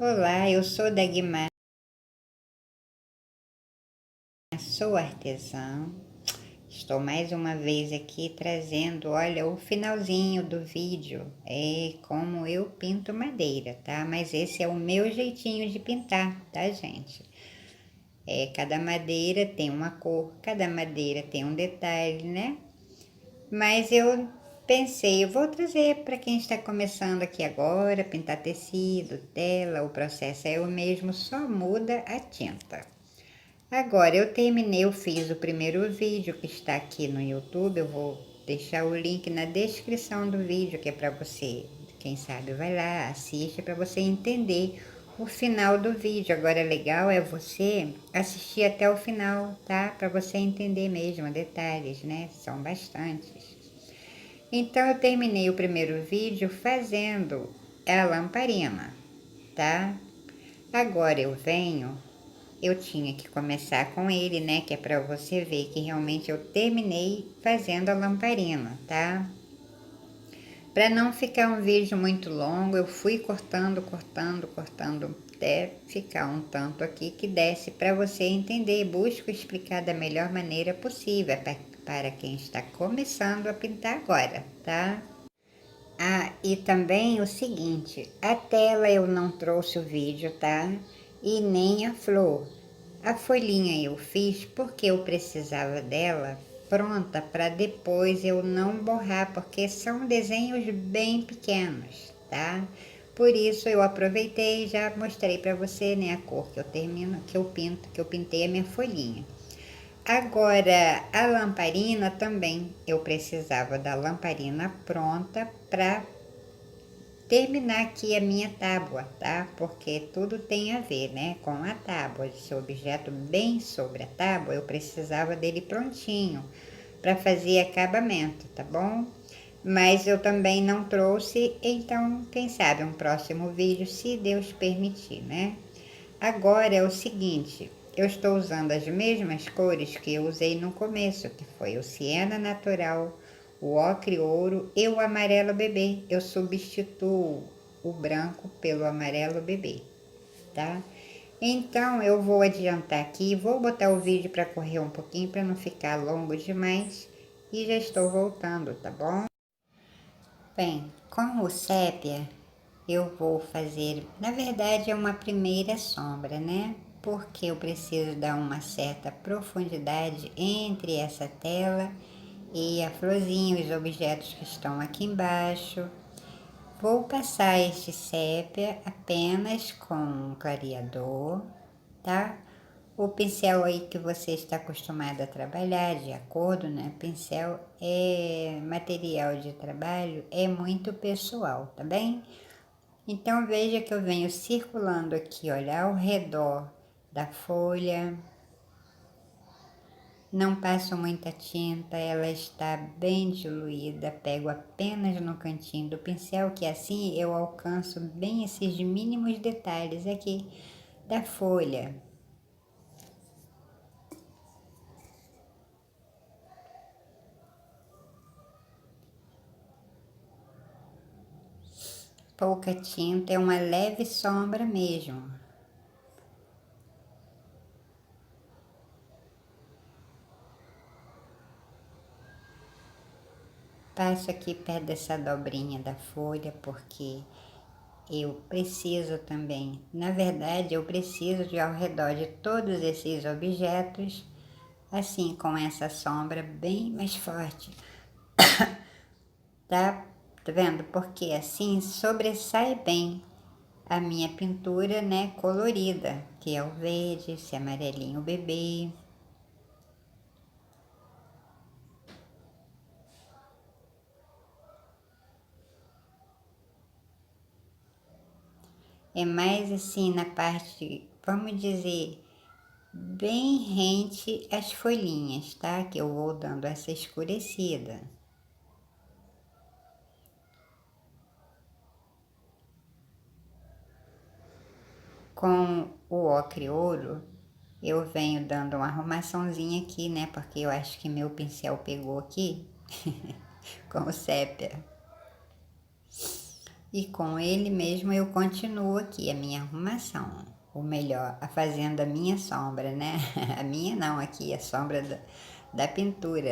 Olá, eu sou Dagmar, sou artesã. Estou mais uma vez aqui trazendo, olha, o finalzinho do vídeo é como eu pinto madeira, tá? Mas esse é o meu jeitinho de pintar, tá, gente? Cada madeira tem uma cor, cada madeira tem um detalhe, né? Mas eu pensei, eu vou trazer para quem está começando aqui agora, pintar tecido, tela, o processo é o mesmo, só muda a tinta. Agora, eu terminei, eu fiz o primeiro vídeo que está aqui no YouTube, eu vou deixar o link na descrição do vídeo, que é para você, quem sabe vai lá, assiste para você entender o final do vídeo. Agora, legal é você assistir até o final, tá? Para você entender mesmo detalhes, né? São bastantes. Então, eu terminei o primeiro vídeo fazendo a lamparina, tá? Agora eu tinha que começar com ele, né? Que é para você ver que realmente eu terminei fazendo a lamparina, tá? Para não ficar um vídeo muito longo, eu fui cortando até ficar um tanto aqui que desse para você entender. Busco explicar da melhor maneira possível para quem está começando a pintar agora, tá? Ah, e também o seguinte, a tela eu não trouxe o vídeo, tá? E nem a flor. A folhinha eu fiz porque eu precisava dela pronta para depois eu não borrar, porque são desenhos bem pequenos, tá? Por isso eu aproveitei e já mostrei para você, né, a cor que eu termino, que eu pinto, que eu pintei a minha folhinha. Agora, a lamparina também, eu precisava da lamparina pronta para terminar aqui a minha tábua, tá? Porque tudo tem a ver, né, com a tábua. Esse objeto bem sobre a tábua, eu precisava dele prontinho para fazer acabamento, tá bom? Mas eu também não trouxe, então, quem sabe um próximo vídeo, se Deus permitir, né? Agora é o seguinte, eu estou usando as mesmas cores que eu usei no começo, que foi o siena natural, o ocre ouro e o amarelo bebê. Eu substituo o branco pelo amarelo bebê, tá? Então eu vou adiantar aqui, vou botar o vídeo para correr um pouquinho para não ficar longo demais e já estou voltando, tá bom? Bem, com o sépia eu vou fazer, na verdade é uma primeira sombra, né? Porque eu preciso dar uma certa profundidade entre essa tela e a florzinha, os objetos que estão aqui embaixo. Vou passar este sépia apenas com um clareador, tá? O pincel aí que você está acostumado a trabalhar, de acordo, né? Pincel é material de trabalho, é muito pessoal, tá bem? Então veja que eu venho circulando aqui, olha, ao redor da folha. Não passo muita tinta, ela está bem diluída, pego apenas no cantinho do pincel, que assim eu alcanço bem esses mínimos detalhes aqui da folha. Pouca tinta, é uma leve sombra mesmo. Passo aqui perto dessa dobrinha da folha, porque eu preciso também, na verdade, eu preciso de ao redor de todos esses objetos, assim, com essa sombra bem mais forte, tá? Tá vendo? Porque assim sobressai bem a minha pintura, né, colorida, que é o verde, esse amarelinho bebê. É mais assim na parte, vamos dizer, bem rente as folhinhas, tá? Que eu vou dando essa escurecida. Com o ocre ouro, eu venho dando uma arrumaçãozinha aqui, né? Porque eu acho que meu pincel pegou aqui com o sépia. E com ele mesmo eu continuo aqui a minha arrumação. Ou melhor, fazendo a minha sombra, né? A minha não, aqui a sombra da pintura.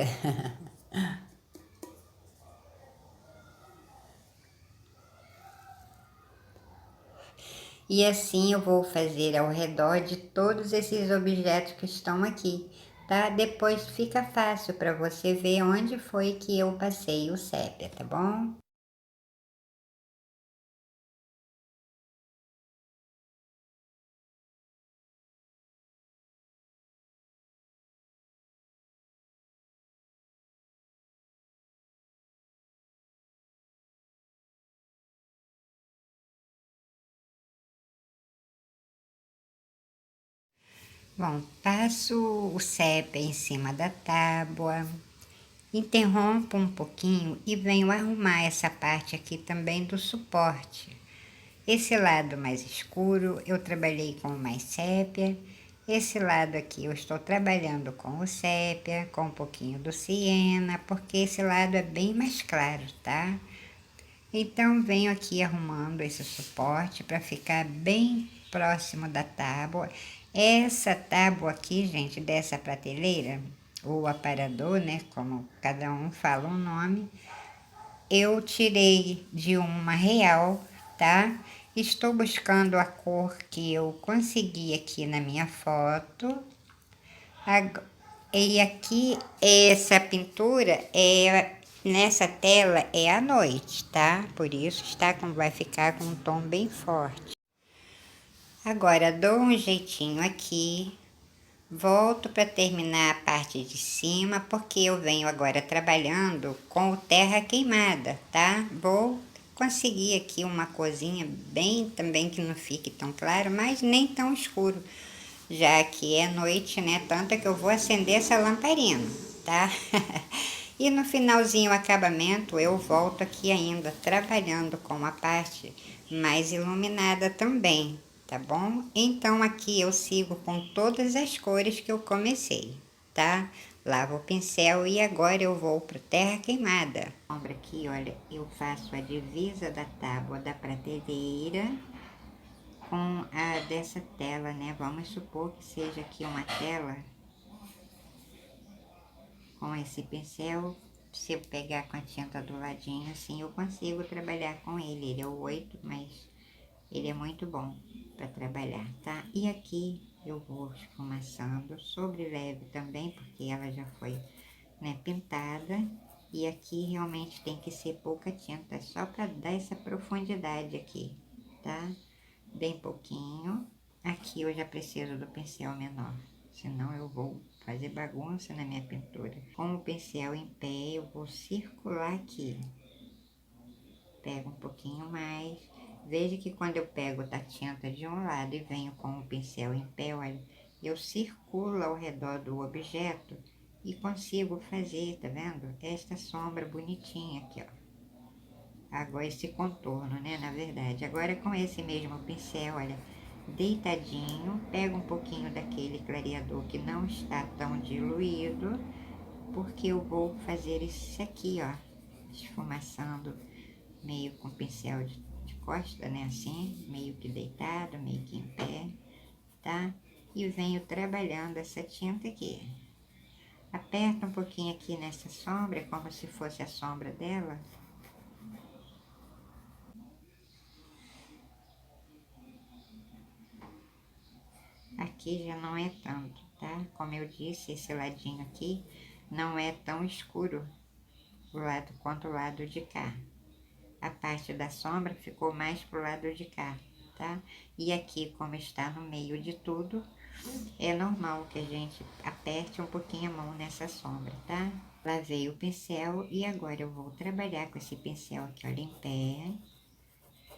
E assim eu vou fazer ao redor de todos esses objetos que estão aqui, tá? Depois fica fácil para você ver onde foi que eu passei o sépia, tá bom? Bom, passo o sépia em cima da tábua, interrompo um pouquinho e venho arrumar essa parte aqui também do suporte. Esse lado mais escuro eu trabalhei com mais sépia, esse lado aqui eu estou trabalhando com o sépia, com um pouquinho do siena, porque esse lado é bem mais claro, tá? Então venho aqui arrumando esse suporte para ficar bem próximo da tábua. Essa tábua aqui, gente, dessa prateleira, ou aparador, né, como cada um fala o nome, eu tirei de uma real, tá? Estou buscando a cor que eu consegui aqui na minha foto. E aqui, essa pintura é nessa tela é à noite, tá? Por isso está como vai ficar com um tom bem forte. Agora dou um jeitinho aqui, volto para terminar a parte de cima, porque eu venho agora trabalhando com o terra queimada, tá? Vou conseguir aqui uma corzinha bem também que não fique tão claro, mas nem tão escuro, já que é noite, né? Tanto é que eu vou acender essa lamparina, tá? E no finalzinho, o acabamento, eu volto aqui ainda trabalhando com a parte mais iluminada também, tá bom? Então aqui eu sigo com todas as cores que eu comecei, tá? Lavo o pincel e agora eu vou pro terra queimada. Sombra aqui, olha, eu faço a divisa da tábua da prateleira com a dessa tela, né? Vamos supor que seja aqui uma tela com esse pincel. Se eu pegar com a tinta do ladinho assim, eu consigo trabalhar com ele. Ele é o 8, mas ele é muito bom para trabalhar, tá? E aqui eu vou esfumaçando sobre leve também, porque ela já foi, né, pintada. E aqui realmente tem que ser pouca tinta, só para dar essa profundidade aqui, tá? Bem pouquinho. Aqui eu já preciso do pincel menor, senão eu vou fazer bagunça na minha pintura. Com o pincel em pé, eu vou circular aqui. Pego um pouquinho mais. Veja que quando eu pego a tinta de um lado e venho com o pincel em pé, olha, eu circulo ao redor do objeto e consigo fazer, tá vendo? Esta sombra bonitinha aqui, ó. Agora esse contorno, né, na verdade. Agora com esse mesmo pincel, olha, deitadinho, pego um pouquinho daquele clareador que não está tão diluído, porque eu vou fazer isso aqui, ó, esfumaçando meio com pincel de costa, né, assim, meio que deitado, meio que em pé, tá? E venho trabalhando essa tinta aqui. Aperta um pouquinho aqui nessa sombra, como se fosse a sombra dela. Aqui já não é tanto, tá? Como eu disse, esse ladinho aqui não é tão escuro o lado quanto o lado de cá. A parte da sombra ficou mais pro lado de cá, tá? E aqui, como está no meio de tudo, é normal que a gente aperte um pouquinho a mão nessa sombra, tá? Lavei o pincel e agora eu vou trabalhar com esse pincel aqui, olha, em pé,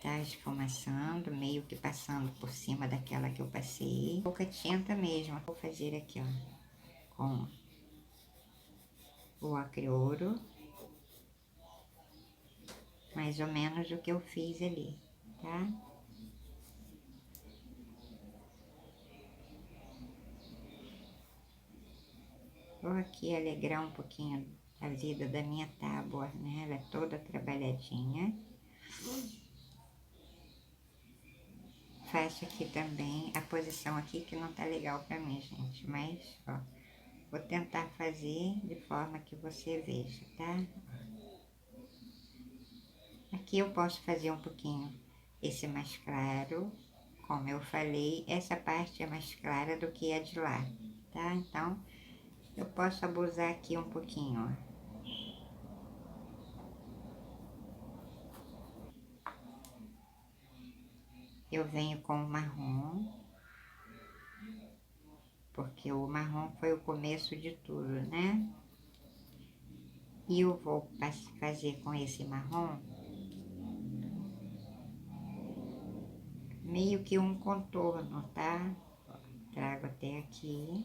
tá esfumaçando, meio que passando por cima daquela que eu passei. Pouca tinta mesmo, vou fazer aqui, ó, com o acreoro, mais ou menos o que eu fiz ali, tá? Vou aqui alegrar um pouquinho a vida da minha tábua, né? Ela é toda trabalhadinha. faço aqui também, a posição aqui que não tá legal pra mim, gente, mas, ó, vou tentar fazer de forma que você veja, tá? Aqui eu posso fazer um pouquinho esse mais claro, como eu falei, essa parte é mais clara do que a de lá, tá? Então, eu posso abusar aqui um pouquinho, ó. Eu venho com o marrom, porque o marrom foi o começo de tudo, né? E eu vou fazer com esse marrom meio que um contorno, tá? Trago até aqui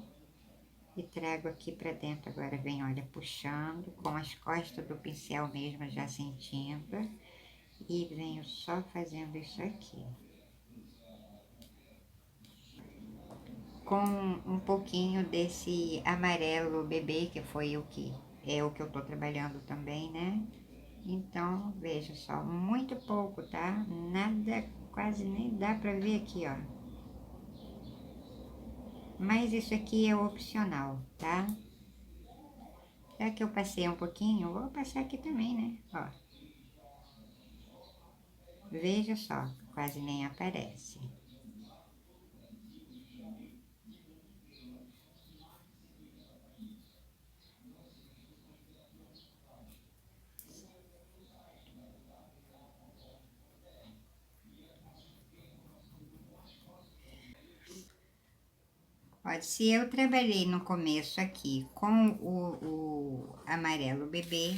e trago aqui pra dentro. Agora vem, olha, puxando com as costas do pincel mesmo, já sentindo. E venho só fazendo isso aqui. Com um pouquinho desse amarelo bebê, que foi o que é o que eu tô trabalhando também, né? Então, veja só, muito pouco, tá? Nada, quase nem dá pra ver aqui, ó. Mas isso aqui é opcional, tá? Já que eu passei um pouquinho, vou passar aqui também, né? Ó. Veja só, quase nem aparece. Ó, se eu trabalhei no começo aqui com o amarelo bebê,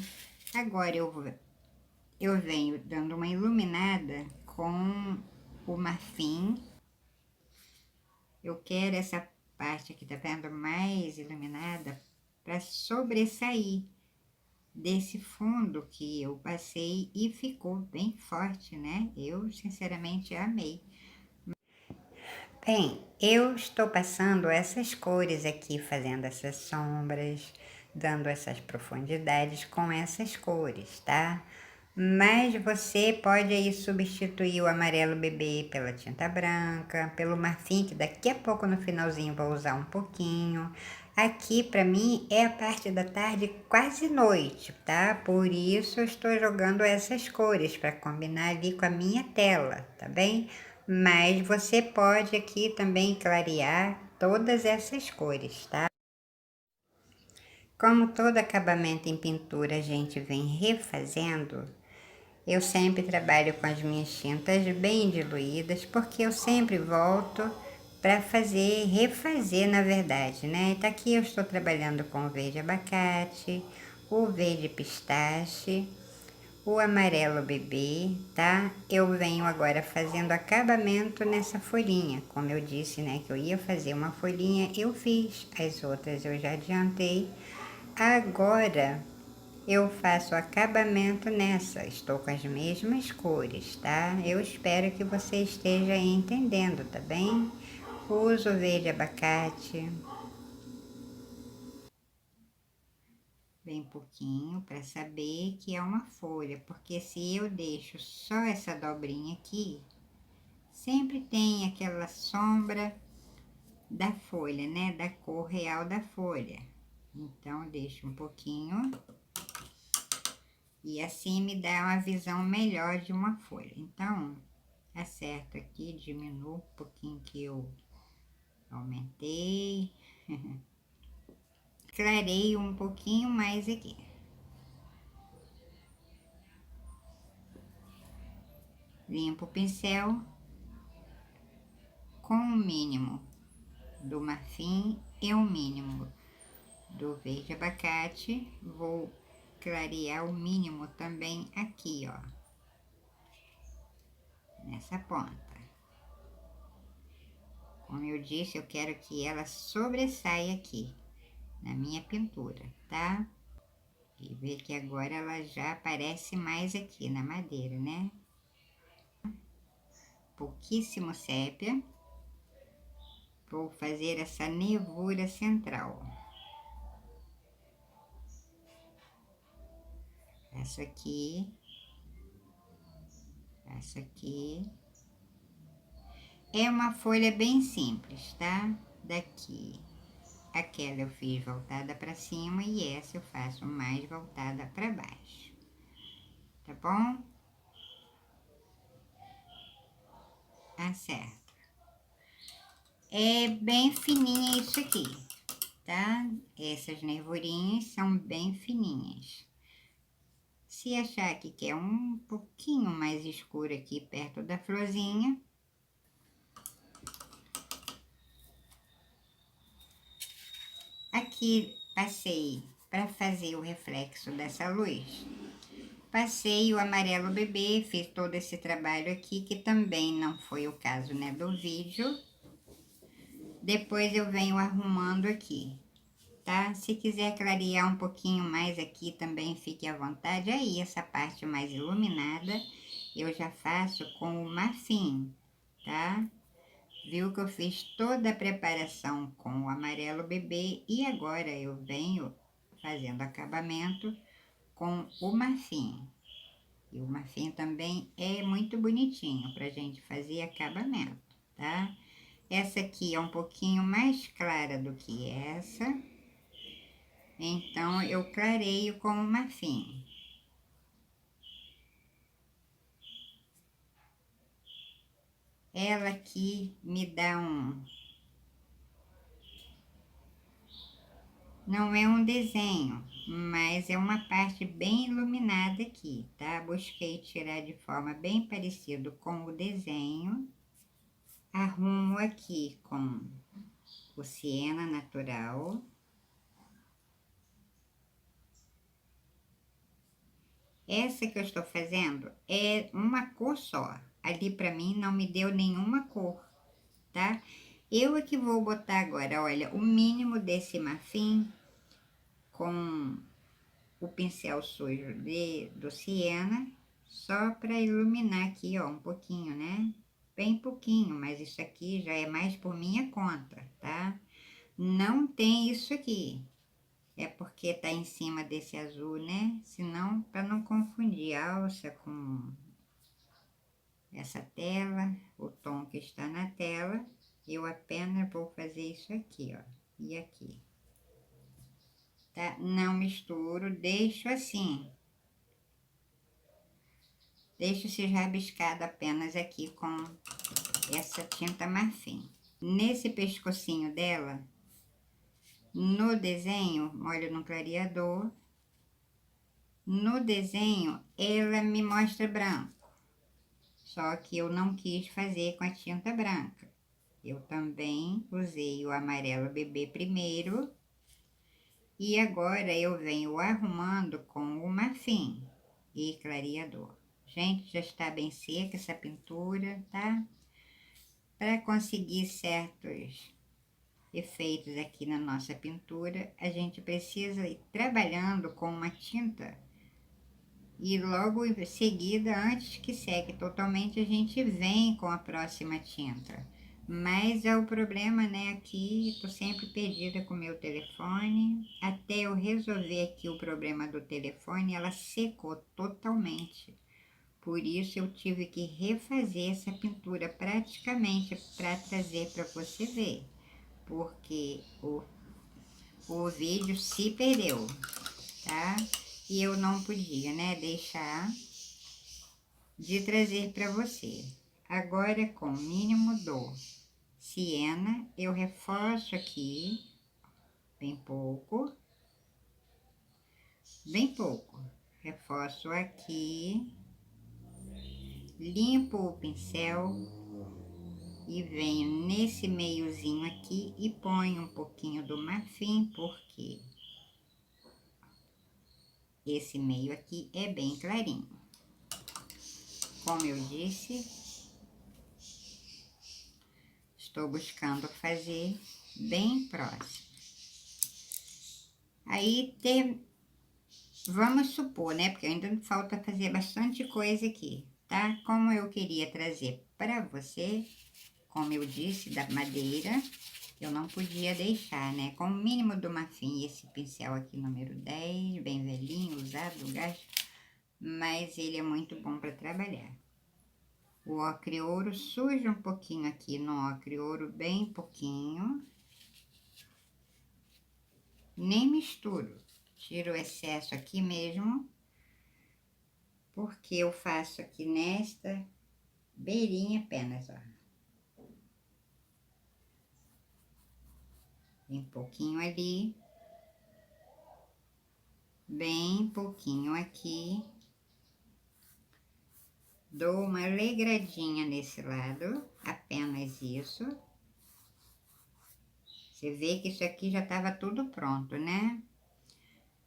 agora eu venho dando uma iluminada com o marfim. Eu quero essa parte aqui, tá vendo? Mais iluminada para sobressair desse fundo que eu passei e ficou bem forte, né? Eu sinceramente amei. Bem, eu estou passando essas cores aqui, fazendo essas sombras, dando essas profundidades com essas cores, tá? Mas você pode aí substituir o amarelo bebê pela tinta branca, pelo marfim, que daqui a pouco no finalzinho vou usar um pouquinho. Aqui para mim é a parte da tarde quase noite, tá? Por isso eu estou jogando essas cores para combinar ali com a minha tela, tá bem? Mas você pode aqui também clarear todas essas cores, tá? Como todo acabamento em pintura a gente vem refazendo, eu sempre trabalho com as minhas tintas bem diluídas, porque eu sempre volto para fazer, refazer na verdade, né? Tá aqui eu estou trabalhando com o verde abacate, o verde pistache, o amarelo bebê, tá? Eu venho agora fazendo acabamento nessa folhinha. Como eu disse, né, que eu ia fazer uma folhinha, eu fiz. As outras eu já adiantei. Agora eu faço acabamento nessa. Estou com as mesmas cores, tá? Eu espero que você esteja entendendo, tá bem? Uso verde abacate. Bem pouquinho para saber que é uma folha, porque se eu deixo só essa dobrinha aqui, sempre tem aquela sombra da folha, né? Da cor real da folha. Então, deixo um pouquinho e assim me dá uma visão melhor de uma folha. Então, acerto aqui, diminuo um pouquinho que eu aumentei. Clareio um pouquinho mais aqui. Limpo o pincel com o mínimo do marfim e o mínimo do verde abacate. Vou clarear o mínimo também aqui, ó, nessa ponta. Como eu disse, eu quero que ela sobressaia aqui na minha pintura, tá? E ver que agora ela já aparece mais aqui na madeira, né? Pouquíssimo sépia. Vou fazer essa nervura central. Essa aqui. Essa aqui. É uma folha bem simples, tá? Daqui, aquela eu fiz voltada para cima e essa eu faço mais voltada para baixo, tá bom? Acerto. É bem fininha isso aqui, tá? Essas nervurinhas são bem fininhas. Se achar que quer um pouquinho mais escuro aqui perto da florzinha, aqui passei para fazer o reflexo dessa luz. Passei o amarelo bebê, fiz todo esse trabalho aqui, que também não foi o caso, né, do vídeo. Depois eu venho arrumando aqui, tá? Se quiser clarear um pouquinho mais aqui também, fique à vontade. Aí, essa parte mais iluminada, eu já faço com o marfim, tá? Viu que eu fiz toda a preparação com o amarelo bebê e agora eu venho fazendo acabamento com o marfim. E o marfim também é muito bonitinho pra gente fazer acabamento, tá? Essa aqui é um pouquinho mais clara do que essa, então eu clareio com o marfim. Ela aqui me dá não é um desenho, mas é uma parte bem iluminada aqui, tá? Busquei tirar de forma bem parecida com o desenho. Arrumo aqui com o siena natural. Essa que eu estou fazendo é uma cor só. Ali pra mim não me deu nenhuma cor, tá? Eu é que vou botar agora, olha, o mínimo desse marfim com o pincel sujo do siena, só para iluminar aqui, ó, um pouquinho, né? Bem pouquinho, mas isso aqui já é mais por minha conta, tá? Não tem isso aqui. É porque tá em cima desse azul, né? Senão, para não confundir a alça com essa tela, o tom que está na tela, eu apenas vou fazer isso aqui, ó, e aqui. Tá? Não misturo, deixo assim. Deixo se rabiscado apenas aqui com essa tinta marfim. Nesse pescocinho dela, no desenho, molho no clareador. No desenho, ela me mostra branco. Só que eu não quis fazer com a tinta branca. Eu também usei o amarelo bebê primeiro. E agora eu venho arrumando com o marfim e clareador. Gente, já está bem seca essa pintura, tá? Para conseguir certos efeitos aqui na nossa pintura, a gente precisa ir trabalhando com uma tinta e logo em seguida, antes que seque totalmente, a gente vem com a próxima tinta. Mas é o problema, né, aqui, tô sempre perdida com o meu telefone, até eu resolver aqui o problema do telefone, ela secou totalmente. Por isso eu tive que refazer essa pintura praticamente para trazer para você ver, porque o vídeo se perdeu, tá? E eu não podia, né, deixar de trazer para você. Agora, com o mínimo do siena, eu reforço aqui, bem pouco, bem pouco. Reforço aqui, limpo o pincel e venho nesse meiozinho aqui e ponho um pouquinho do marfim, porque esse meio aqui é bem clarinho. Como eu disse, estou buscando fazer bem próximo. Aí, vamos supor, né? Porque ainda falta fazer bastante coisa aqui, tá? Como eu queria trazer para você, como eu disse, da madeira, eu não podia deixar, né? Com o mínimo do marfim, esse pincel aqui, número 10, bem velhinho, usado, gasto, mas ele é muito bom para trabalhar. o ocre ouro, sujo um pouquinho aqui no ocre ouro, bem pouquinho. Nem misturo, tiro o excesso aqui mesmo, porque eu faço aqui nesta beirinha apenas, ó. Bem pouquinho ali, bem pouquinho aqui. Dou uma alegradinha nesse lado, apenas isso. Você vê que isso aqui já estava tudo pronto, né?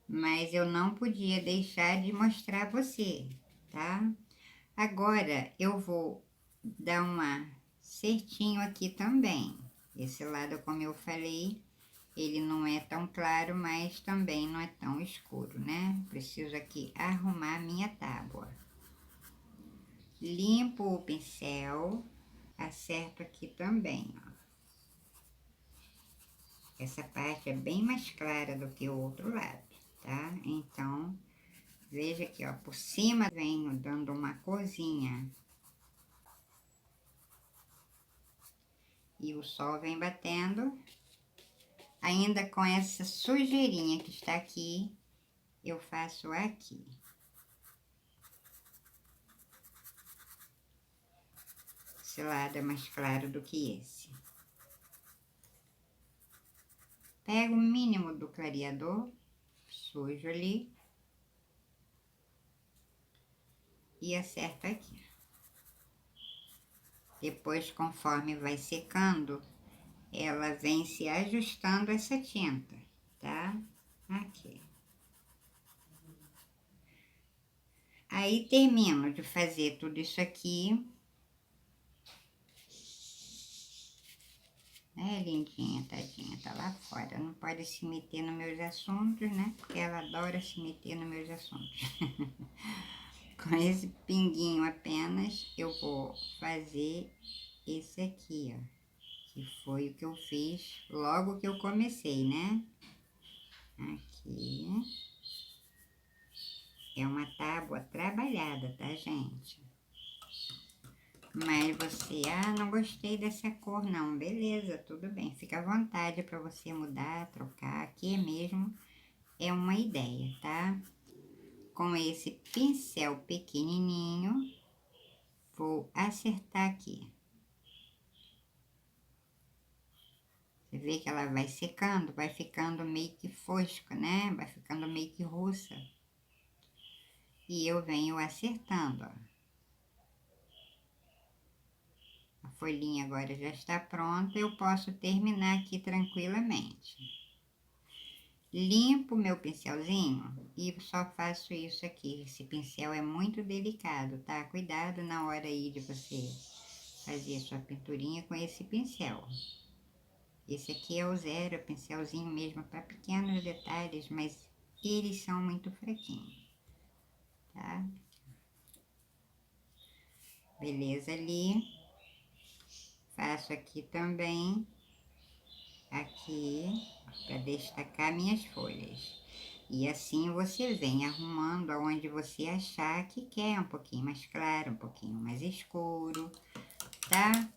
Mas eu não podia deixar de mostrar a você, tá? Agora, eu vou dar uma certinho aqui também. Esse lado, como eu falei, ele não é tão claro, mas também não é tão escuro, né? Preciso aqui arrumar a minha tábua. Limpo o pincel, acerto aqui também, ó. Essa parte é bem mais clara do que o outro lado, tá? Então, veja aqui, ó, por cima venho dando uma corzinha. E o sol vem batendo. Ainda com essa sujeirinha que está aqui, eu faço aqui. Esse lado é mais claro do que esse. Pego o mínimo do clareador, sujo ali. E acerto aqui. Depois, conforme vai secando, ela vem se ajustando essa tinta, tá? Aqui. Aí, termino de fazer tudo isso aqui. É, lindinha, tadinha, tá lá fora. Não pode se meter nos meus assuntos, né? Porque ela adora se meter nos meus assuntos. Com esse pinguinho apenas, eu vou fazer esse aqui, ó. Que foi o que eu fiz logo que eu comecei, né? Aqui. É uma tábua trabalhada, tá, gente? Mas você, não gostei dessa cor, não. Beleza, tudo bem. Fica à vontade para você mudar, trocar. Aqui mesmo é uma ideia, tá? Com esse pincel pequenininho, vou acertar aqui. Você vê que ela vai secando, vai ficando meio que fosca, né? Vai ficando meio que russa. E eu venho acertando, ó. A folhinha agora já está pronta, eu posso terminar aqui tranquilamente. Limpo meu pincelzinho e só faço isso aqui. Esse pincel é muito delicado, tá? Cuidado na hora aí de você fazer a sua pinturinha com esse pincel. Esse aqui é o zero, é pincelzinho mesmo para pequenos detalhes, mas eles são muito fraquinhos, tá? Beleza ali. Faço aqui também, aqui, para destacar minhas folhas. E assim você vem arrumando aonde você achar que quer, um pouquinho mais claro, um pouquinho mais escuro, tá?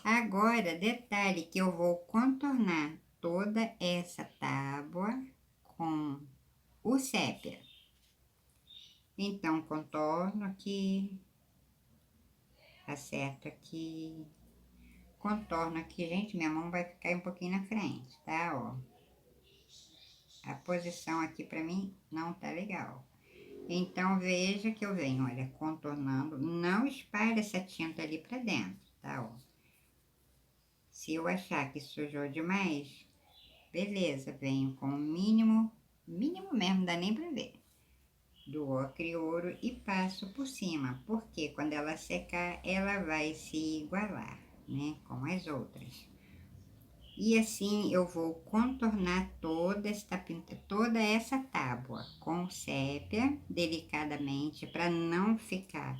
Agora, detalhe que eu vou contornar toda essa tábua com o sépia. Então, contorno aqui, acerto aqui, contorno aqui. Gente, minha mão vai ficar um pouquinho na frente, tá? Ó. A posição aqui pra mim não tá legal. Então, veja que eu venho, olha, contornando. Não espalhe essa tinta ali pra dentro, tá? Ó. Se eu achar que sujou demais, beleza, venho com o mínimo, mínimo mesmo, não dá nem pra ver, do ocre ouro e passo por cima, porque quando ela secar, ela vai se igualar, né, com as outras. E assim eu vou contornar toda essa tábua com sépia, delicadamente, para não ficar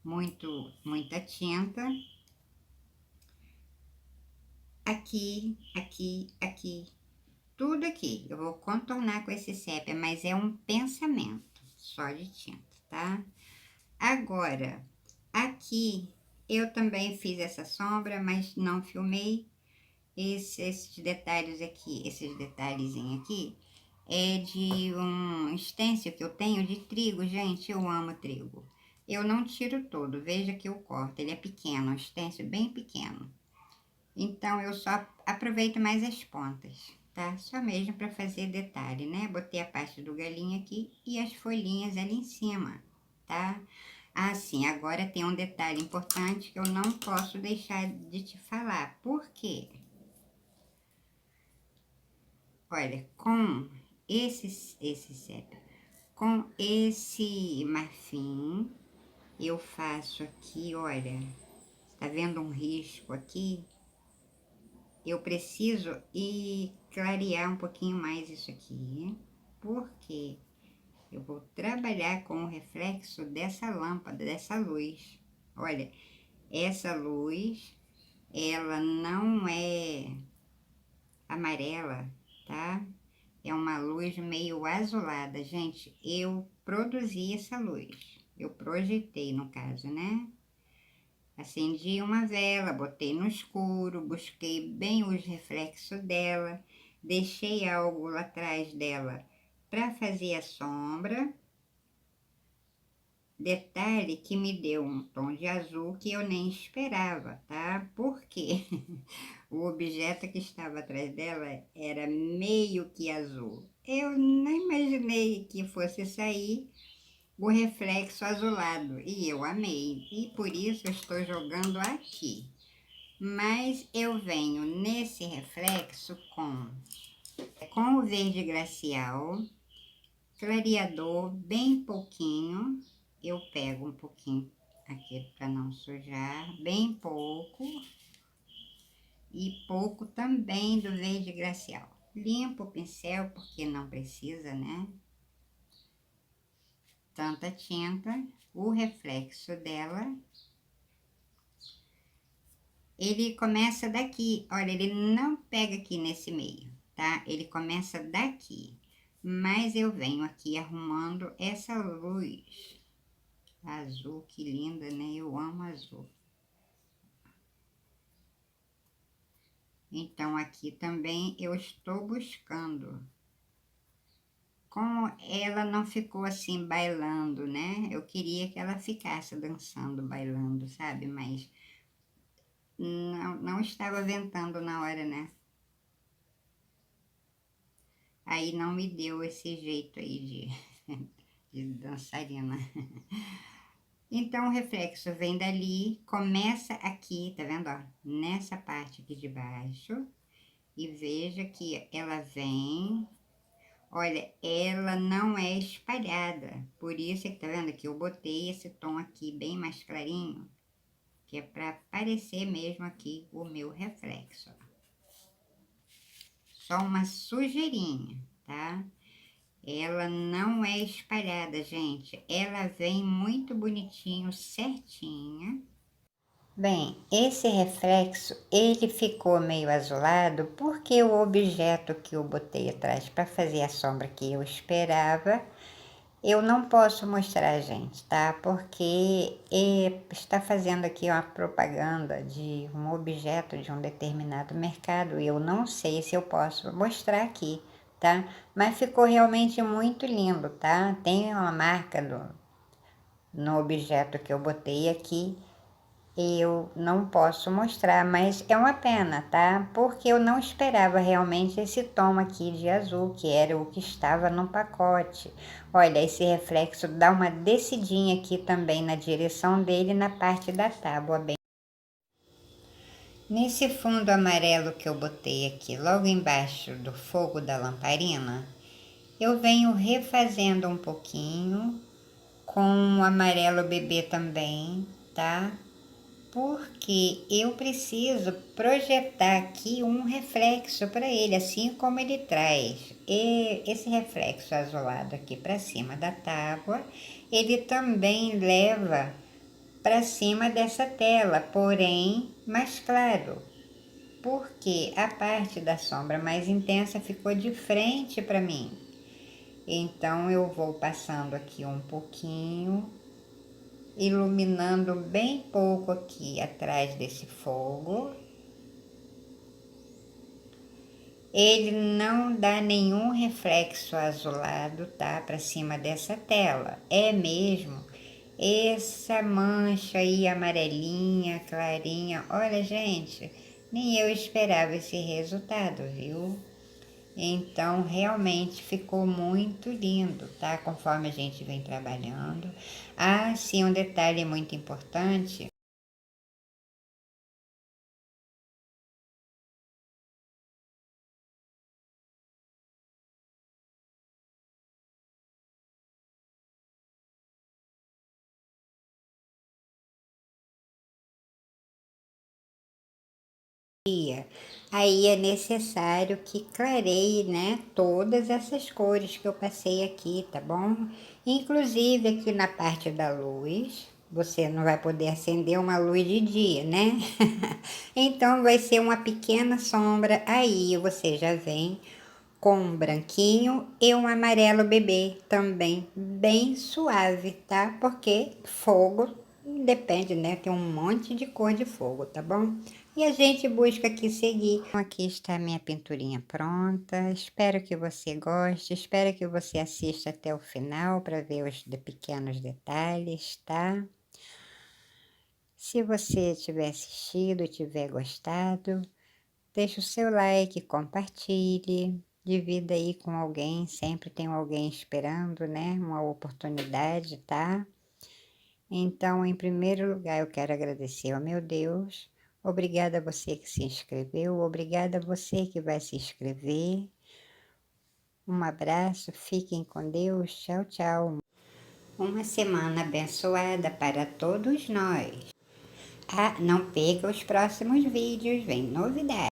muita tinta. Aqui, aqui, aqui, tudo aqui. Eu vou contornar com esse sépia, mas é um pensamento só de tinta, tá? Agora, aqui eu também fiz essa sombra, mas não filmei. Esses detalhes aqui, esses detalhezinhos aqui, é de um stencil que eu tenho de trigo, gente, eu amo trigo. Eu não tiro todo, veja que eu corto, ele é pequeno, um stencil bem pequeno. Então, eu só aproveito mais as pontas, tá? Só mesmo para fazer detalhe, né? Botei a parte do galinho aqui e as folhinhas ali em cima, tá? Ah, sim, agora tem um detalhe importante que eu não posso deixar de te falar. Por quê? Olha, com com esse marfim, eu faço aqui, olha, tá vendo um risco aqui? Eu preciso clarear um pouquinho mais isso aqui, porque eu vou trabalhar com o reflexo dessa lâmpada, dessa luz. Olha, essa luz, ela não é amarela, tá? É uma luz meio azulada. Gente, eu produzi essa luz. Eu projetei, no caso, né? Acendi uma vela, botei no escuro, busquei bem os reflexos dela, deixei algo lá atrás dela para fazer a sombra. Detalhe que me deu um tom de azul que eu nem esperava, tá? Porque o objeto que estava atrás dela era meio que azul. Eu nem imaginei que fosse sair o reflexo azulado e eu amei. E por isso eu estou jogando aqui. Mas eu venho nesse reflexo com o verde glacial, clareador bem pouquinho. Eu pego um pouquinho aqui para não sujar, bem pouco. E pouco também do verde glacial. Limpo o pincel porque não precisa, né? Tanta tinta. O reflexo dela, ele começa daqui. Olha, ele não pega aqui nesse meio, tá? Ele começa daqui. Mas eu venho aqui arrumando essa luz azul, que linda, né? Eu amo azul. Então, aqui também eu estou buscando. Como ela não ficou assim bailando, né? Eu queria que ela ficasse dançando, bailando, sabe? Mas não estava ventando na hora, né? Aí não me deu esse jeito aí de dançarina. Então, o reflexo vem dali, começa aqui, tá vendo, ó? Nessa parte aqui de baixo. E veja que ela vem. Olha, ela não é espalhada. Por isso é que tá vendo que eu botei esse tom aqui bem mais clarinho. Que é pra aparecer mesmo aqui o meu reflexo. Só uma sujeirinha, tá? Ela não é espalhada, gente. Ela vem muito bonitinho, certinha. Bem, esse reflexo, ele ficou meio azulado porque o objeto que eu botei atrás para fazer a sombra que eu esperava, eu não posso mostrar, gente, tá? Porque está fazendo aqui uma propaganda de um objeto de um determinado mercado e eu não sei se eu posso mostrar aqui, tá? Mas ficou realmente muito lindo, tá? Tem uma marca no objeto que eu botei aqui. Eu não posso mostrar, mas é uma pena, tá? Porque eu não esperava realmente esse tom aqui de azul, que era o que estava no pacote. Olha, esse reflexo dá uma descidinha aqui também na direção dele, na parte da tábua, bem. Nesse fundo amarelo que eu botei aqui, logo embaixo do fogo da lamparina, eu venho refazendo um pouquinho, com o amarelo bebê também, tá? Porque eu preciso projetar aqui um reflexo para ele, assim como ele traz esse reflexo azulado aqui para cima da tábua, ele também leva para cima dessa tela, porém mais claro, porque a parte da sombra mais intensa ficou de frente para mim. Então eu vou passando aqui um pouquinho iluminando bem pouco aqui atrás desse fogo. Ele não dá nenhum reflexo azulado, tá? Para cima dessa tela. É mesmo essa mancha aí amarelinha, clarinha. Olha, gente, nem eu esperava esse resultado, viu? Então, realmente ficou muito lindo, tá? Conforme a gente vem trabalhando. Ah, sim, um detalhe muito importante. Aí é necessário que clareie, né, todas essas cores que eu passei aqui, tá bom? Inclusive aqui na parte da luz, você não vai poder acender uma luz de dia, né? Então vai ser uma pequena sombra, aí você já vem com um branquinho e um amarelo bebê também, bem suave, tá? Porque fogo depende, né? Tem um monte de cor de fogo, tá bom? E a gente busca aqui seguir. Aqui está a minha pinturinha pronta. Espero que você goste, espero que você assista até o final para ver os pequenos detalhes, tá? Se você tiver assistido, tiver gostado, deixa o seu like, compartilhe, divida aí com alguém, sempre tem alguém esperando, né? Uma oportunidade, tá? Então, em primeiro lugar, eu quero agradecer ao meu Deus. Obrigada a você que se inscreveu, obrigada a você que vai se inscrever. Um abraço, fiquem com Deus, tchau, tchau. Uma semana abençoada para todos nós. Ah, não perca os próximos vídeos, vem novidade.